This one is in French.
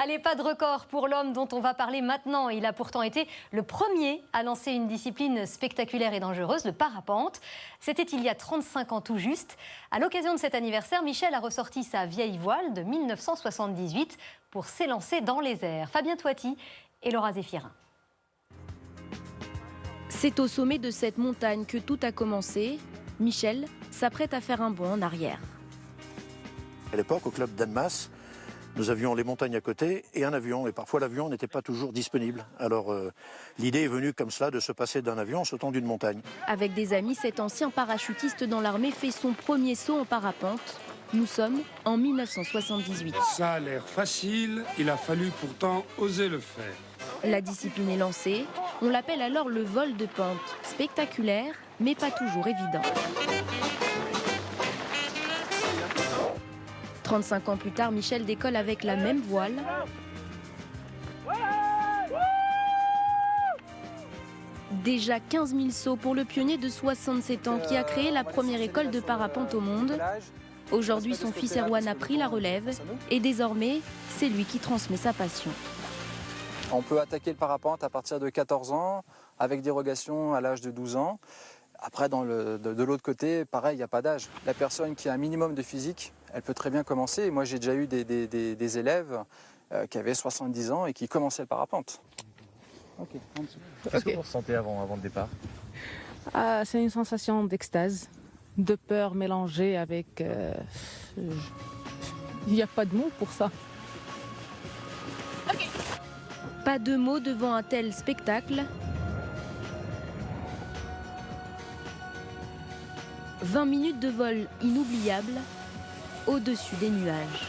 Allez, pas de record pour l'homme dont on va parler maintenant. Il a pourtant été le premier à lancer une discipline spectaculaire et dangereuse, le parapente. C'était il y a 35 ans tout juste. À l'occasion de cet anniversaire, Michel a ressorti sa vieille voile de 1978 pour s'élancer dans les airs. Fabien Toiti et Laura Zéphirin. C'est au sommet de cette montagne que tout a commencé. Michel s'apprête à faire un bond en arrière. À l'époque, au club d'Annemasse, nous avions les montagnes à côté et un avion. Et parfois, l'avion n'était pas toujours disponible. Alors, l'idée est venue comme cela de se passer d'un avion en sautant d'une montagne. Avec des amis, cet ancien parachutiste dans l'armée fait son premier saut en parapente. Nous sommes en 1978. Ça a l'air facile, il a fallu pourtant oser le faire. La discipline est lancée. On l'appelle alors le vol de pente. Spectaculaire, mais pas toujours évident. 35 ans plus tard, Michel décolle avec la même voile. Déjà 15 000 sauts pour le pionnier de 67 ans qui a créé la première école de parapente au monde. Aujourd'hui, son fils Erwan a pris la relève et désormais, c'est lui qui transmet sa passion. On peut attaquer le parapente à partir de 14 ans, avec dérogation à l'âge de 12 ans. Après, de l'autre côté, pareil, il n'y a pas d'âge. La personne qui a un minimum de physique, elle peut très bien commencer. Moi, j'ai déjà eu des élèves qui avaient 70 ans et qui commençaient le parapente. Qu'est-ce que vous ressentez avant le départ? C'est une sensation d'extase, de peur mélangée avec... Il n'y a pas de mots pour ça. Pas de mots devant un tel spectacle. 20 minutes de vol inoubliable au-dessus des nuages.